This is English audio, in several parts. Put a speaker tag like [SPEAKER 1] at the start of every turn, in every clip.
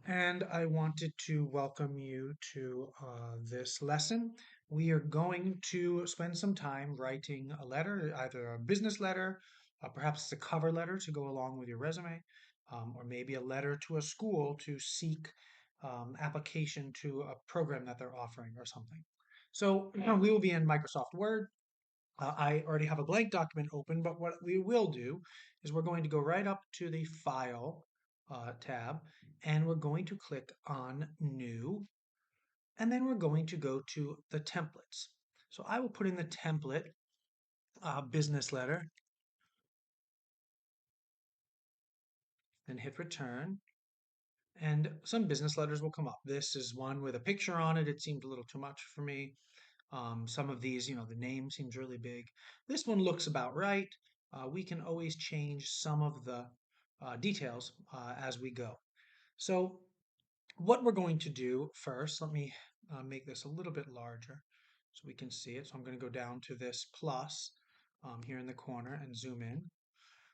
[SPEAKER 1] And I wanted to welcome you to this lesson. We are going to spend some time writing a letter, either a business letter, perhaps it's a cover letter to go along with your resume, or maybe a letter to a school to seek application to a program that they're offering or something. So we will be in Microsoft Word. I already have a blank document open, but what we will do is we're going to go right up to the File tab, and we're going to click on New, and then we're going to go to the templates. So I will put in the template business letter and hit Return, and some business letters will come up. This is one with a picture on it. It seemed a little too much for me. Some of these, the name seems really big. This one looks about right. We can always change some of the details as we go. So what we're going to do first, let me make this a little bit larger so we can see it. So I'm going to go down to this plus here in the corner and zoom in.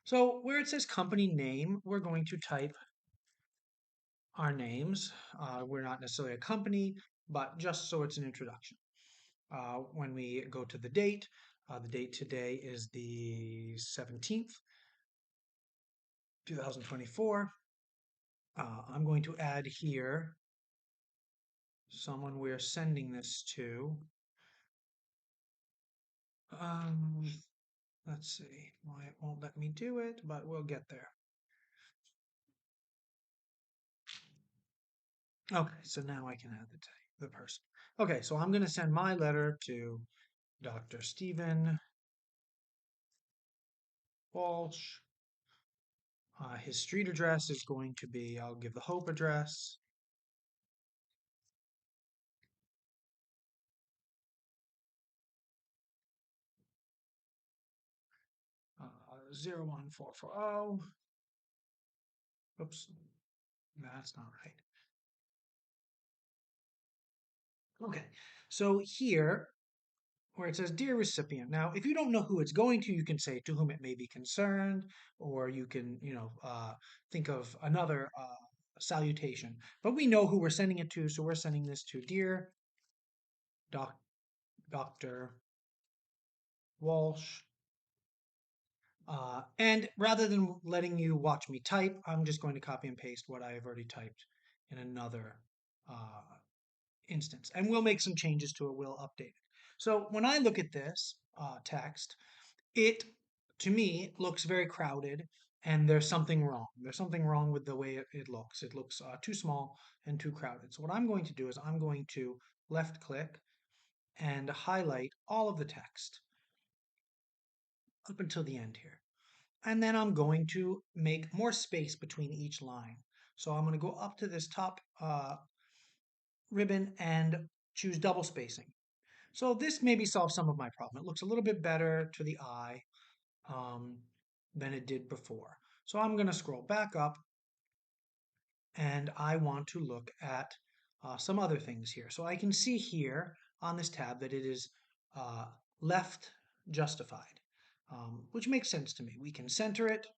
[SPEAKER 1] So where it says company name, we're going to type our names. We're not necessarily a company, but just so it's an introduction. When we go to the date today is the 17th, 2024. I'm going to add here someone we're sending this to. Um, let's see. Why it won't let me do it, but we'll get there. Okay, so now I can add the person. Okay, so I'm going to send my letter to Dr. Stephen Walsh. His street address is going to be, I'll give the Hope address. 01440. Oops, that's not right. Okay, so here where it says Dear recipient. Now, if you don't know who it's going to, you can say to whom it may be concerned, or you can, think of another salutation. But we know who we're sending it to, so we're sending this to Dear Doc, Dr. Walsh. And rather than letting you watch me type, I'm just going to copy and paste what I have already typed in another uh, instance. And we'll make some changes to it. We'll update it. So when I look at this text, it, to me, looks very crowded and there's something wrong. There's something wrong with the way it looks. It looks too small and too crowded. So what I'm going to do is I'm going to left click and highlight all of the text up until the end here. And then I'm going to make more space between each line. So I'm going to go up to this top ribbon and choose double spacing. So this maybe solves some of my problem. It looks a little bit better to the eye than it did before. So I'm going to scroll back up and I want to look at some other things here. So I can see here on this tab that it is uh, left justified, which makes sense to me. We can center it,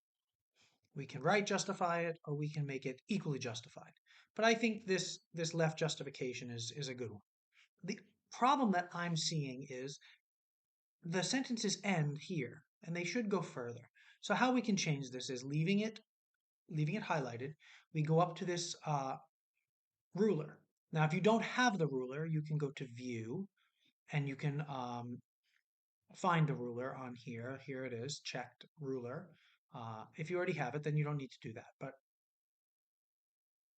[SPEAKER 1] we can right justify it, or we can make it equally justified. But I think this left justification is a good one. The problem that I'm seeing is the sentences end here, and they should go further. So how we can change this is leaving it highlighted. We go up to this ruler. Now, if you don't have the ruler, you can go to View, and you can find the ruler on here. Here it is, checked ruler. If you already have it, then you don't need to do that. But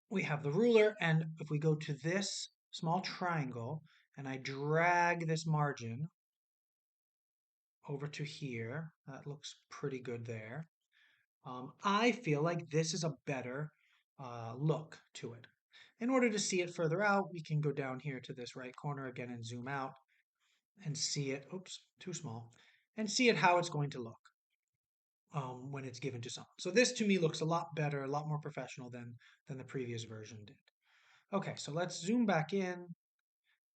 [SPEAKER 1] we have the ruler, and if we go to this small triangle, and I drag this margin over to here, that looks pretty good there. I feel like this is a better look to it. In order to see it further out, we can go down here to this right corner again and zoom out and see it. Oops, too small. And see it how it's going to look when it's given to someone. So this to me looks a lot better, a lot more professional than the previous version did. Okay, so let's zoom back in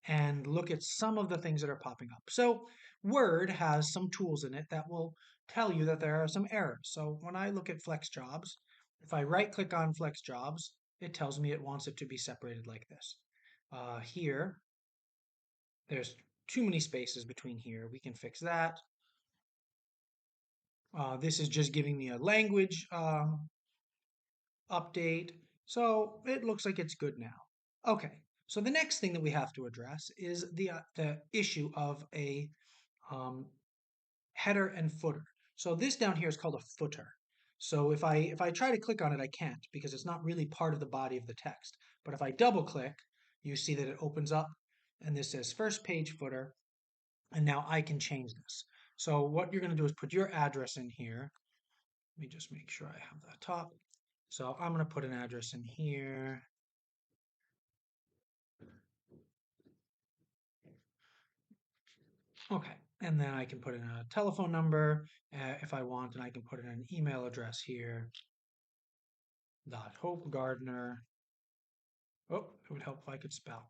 [SPEAKER 1] and look at some of the things that are popping up. So Word has some tools in it that will tell you that there are some errors. So when I look at Flex Jobs, if I right click on Flex Jobs it tells me it wants it to be separated like this. Here, there's too many spaces between here. We can fix that. This is just giving me a language update. So it looks like it's good now. Okay, so the next thing that we have to address is the issue of a um, header and footer. So this down here is called a footer. So if I try to click on it, I can't because it's not really part of the body of the text. But if I double click, you see that it opens up and this says first page footer. And now I can change this. So what you're going to do is put your address in here. Let me just make sure I have that top. So I'm going to put an address in here. Okay, and then I can put in a telephone number if I want, and I can put in an email address here. .hopegardner. Oh, it would help if I could spell.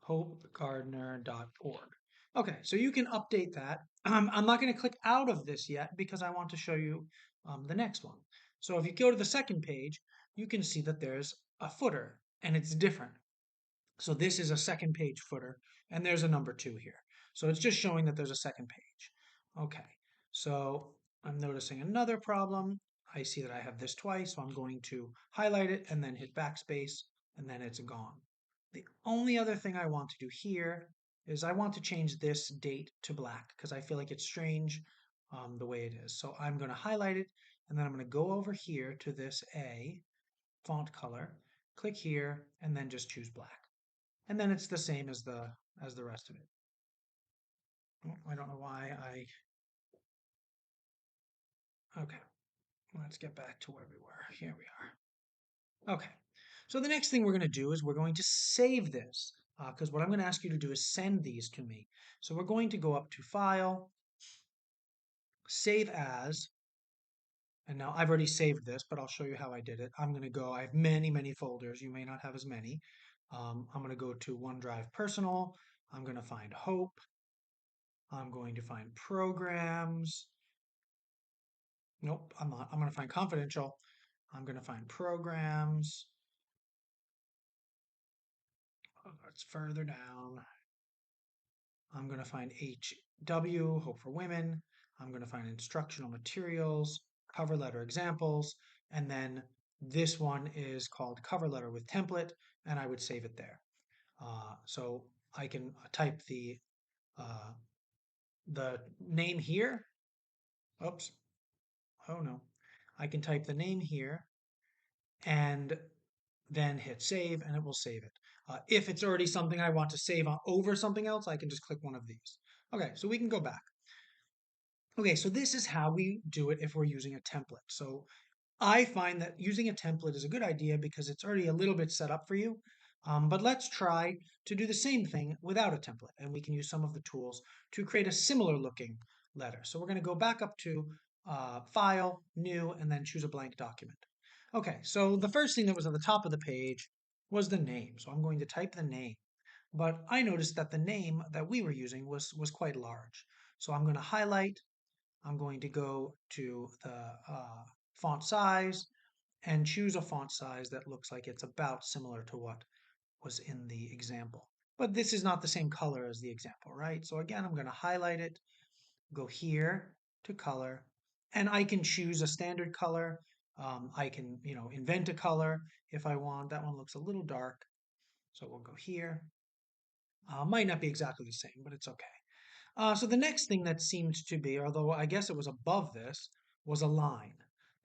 [SPEAKER 1] hopegardner.org. Okay, so you can update that. I'm not going to click out of this yet because I want to show you the next one. So if you go to the second page, you can see that there's a footer and it's different. So this is a second page footer and there's a number 2 here. So it's just showing that there's a second page. Okay, so I'm noticing another problem. I see that I have this twice, so I'm going to highlight it and then hit backspace and then it's gone. The only other thing I want to do here is I want to change this date to black because I feel like it's strange the way it is. So I'm going to highlight it and then I'm going to go over here to this A, font color, click here, and then just choose black. And then it's the same as the rest of it. Oh, I don't know why okay, let's get back to where we were. Here we are. Okay, so the next thing we're going to do is we're going to save this because what I'm going to ask you to do is send these to me. So we're going to go up to File, Save As, and now I've already saved this, but I'll show you how I did it. I'm going to go, I have many folders. You may not have as many. I'm going to go to OneDrive Personal. I'm going to find Hope. I'm going to find Programs. Nope, I'm not. I'm going to find Confidential. I'm going to find Programs. Oh, it's further down. I'm going to find HW, Hope for Women. I'm going to find Instructional Materials, Cover Letter Examples, and then this one is called Cover Letter with Template, and I would save it there. So I can type uh, the name here. Oops. Oh no. I can type the name here and then hit save and it will save it. If it's already something I want to save on over something else, I can just click one of these. Okay, so we can go back. Okay, so this is how we do it if we're using a template. So I find that using a template is a good idea because it's already a little bit set up for you. But let's try to do the same thing without a template, and we can use some of the tools to create a similar looking letter. So we're going to go back up to File, New, and then choose a blank document. Okay, so the first thing that was at the top of the page was the name. So I'm going to type the name. But I noticed that the name that we were using was quite large. So I'm going to highlight, I'm going to go to the font size and choose a font size that looks like it's about similar to what was in the example. But this is not the same color as the example, right? So again, I'm going to highlight it, go here to color, and I can choose a standard color. I can, invent a color if I want. That one looks a little dark, so we'll go here. Might not be exactly the same, but it's okay. So the next thing that seemed to be, although I guess it was above this, was a line.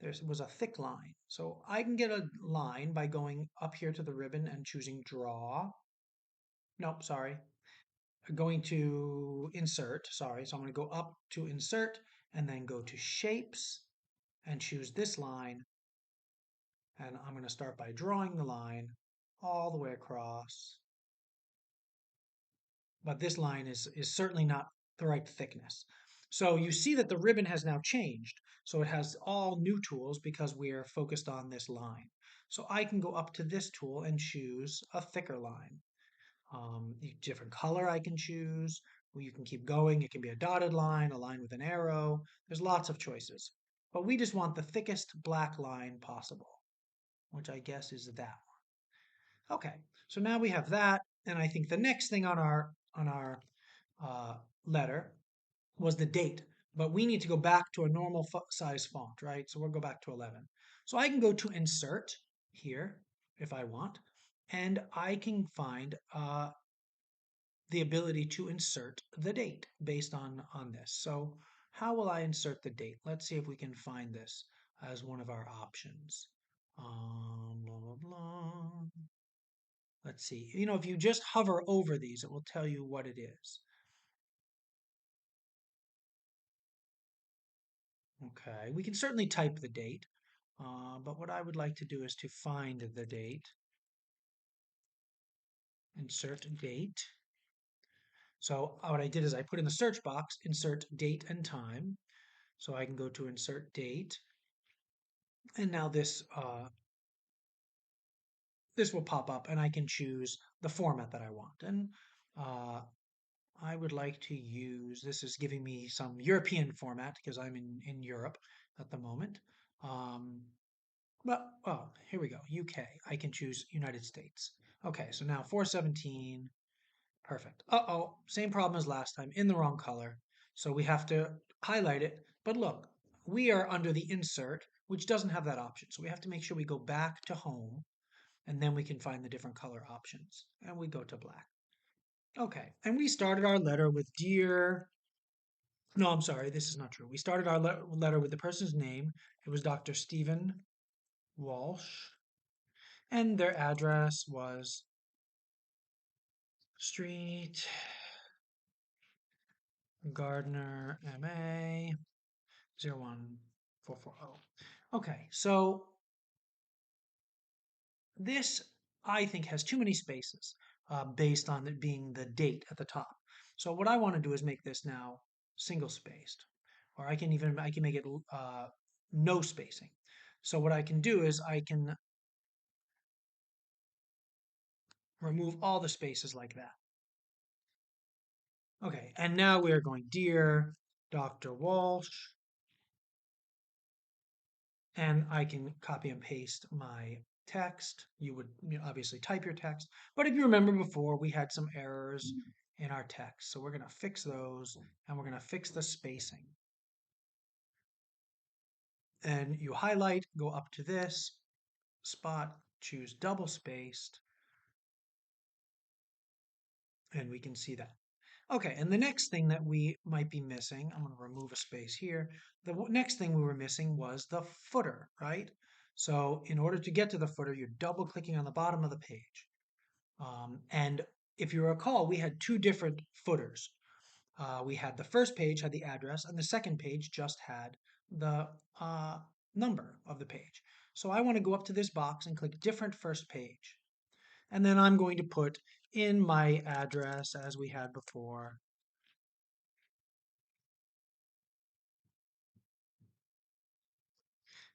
[SPEAKER 1] There was a thick line. So I can get a line by going up here to the ribbon and choosing draw. Nope, sorry. Going to insert, sorry. So I'm going to go up to insert and then go to shapes and choose this line. And I'm going to start by drawing the line all the way across. But this line is certainly not the right thickness. So you see that the ribbon has now changed. So it has all new tools because we're focused on this line. So I can go up to this tool and choose a thicker line. Different color I can choose. Well, you can keep going. It can be a dotted line, a line with an arrow. There's lots of choices. But we just want the thickest black line possible, which I guess is that one. Okay, so now we have that, and I think the next thing on our uh, letter was the date, but we need to go back to a normal size font, right? So we'll go back to 11. So I can go to insert here if I want, and I can find the ability to insert the date based on this. So how will I insert the date? Let's see if we can find this as one of our options. Blah, blah, blah. Let's see. If you just hover over these, it will tell you what it is. Okay, we can certainly type the date, but what I would like to do is to find the date, insert date. So what I did is I put in the search box, insert date and time. So I can go to insert date, and now this will pop up, and I can choose the format that I want. And uh, I would like to use, this is giving me some European format because I'm in Europe at the moment. Um, But, oh, here we go. UK. I can choose United States. Okay, so now 417. Perfect. Uh-oh, same problem as last time, in the wrong color. So we have to highlight it. But look, we are under the insert, which doesn't have that option. So we have to make sure we go back to home, and then we can find the different color options. And we go to black. Okay, and we started our letter with dear. No, I'm sorry, this is not true. We started our letter with the person's name. It was Dr. Stephen Walsh. And their address was Street Gardner, MA 01440. Okay, so this I think has too many spaces based on it being the date at the top. So what I want to do is make this now single spaced, or I can make it no spacing. So what I can do is I can remove all the spaces like that. Okay, and now we are going Dear Dr. Walsh, and I can copy and paste my text. You would obviously type your text, but if you remember before, we had some errors in our text. So we're going to fix those, and we're going to fix the spacing. And you highlight, go up to this spot, choose double spaced, and we can see that. Okay, and the next thing that we might be missing, I'm going to remove a space here. The next thing we were missing was the footer, right? So in order to get to the footer, you're double clicking on the bottom of the page. And if you recall, we had two different footers. We had the first page had the address, and the second page just had the number of the page. So I want to go up to this box and click different first page. And then I'm going to put in my address as we had before.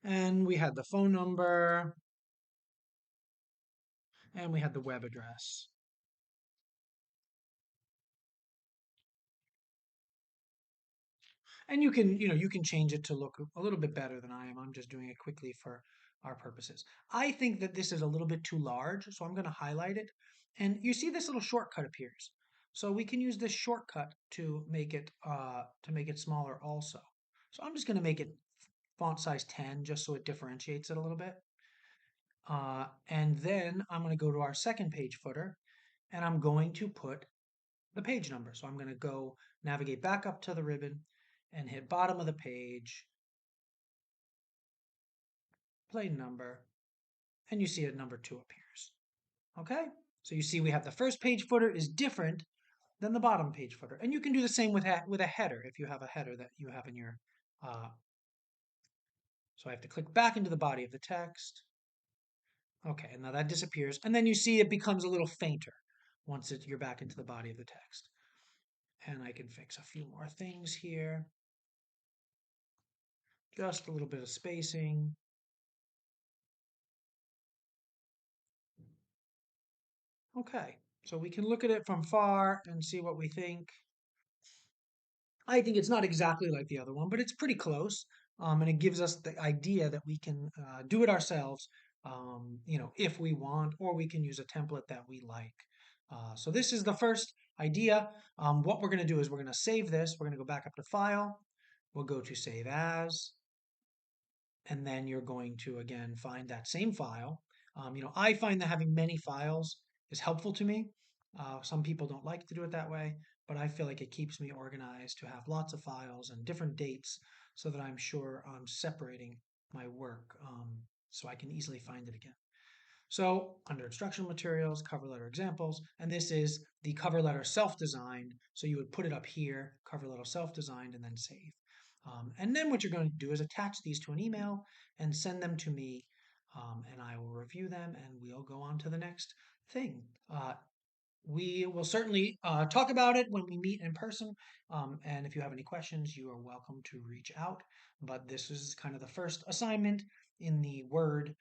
[SPEAKER 1] And we had the phone number, and we had the web address. And you can change it to look a little bit better than I am. I'm just doing it quickly for our purposes. I think that this is a little bit too large, so I'm going to highlight it. And you see this little shortcut appears. So we can use this shortcut to make it smaller also. So I'm just going to make it font size 10 just so it differentiates it a little bit. And then I'm going to go to our second page footer, and I'm going to put the page number. So I'm going to go navigate back up to the ribbon and hit bottom of the page, plain number, and you see a number 2 appears. Okay? So you see we have the first page footer is different than the bottom page footer. And you can do the same with a header if you have a header that you have in your uh, so I have to click back into the body of the text. Okay, and now that disappears. And then you see it becomes a little fainter once you're back into the body of the text. And I can fix a few more things here. Just a little bit of spacing. Okay, so we can look at it from far and see what we think. I think it's not exactly like the other one, but it's pretty close. and it gives us the idea that we can do it ourselves, if we want, or we can use a template that we like. So this is the first idea. What we're going to do is we're going to save this. We're going to go back up to File. We'll go to Save As, and then you're going to again find that same file. I find that having many files is helpful to me. Some people don't like to do it that way, but I feel like it keeps me organized to have lots of files and different dates so that I'm sure I'm separating my work so I can easily find it again. So under instructional materials, cover letter examples, and this is the cover letter self-designed. So you would put it up here, cover letter self-designed, and then save. And then what you're going to do is attach these to an email and send them to me, and I will review them and we'll go on to the next thing. We will certainly talk about it when we meet in person. And if you have any questions, you are welcome to reach out. But this is kind of the first assignment in the Word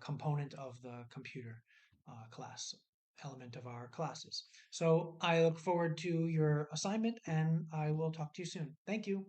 [SPEAKER 1] component of the computer class element of our classes. So I look forward to your assignment and I will talk to you soon. Thank you.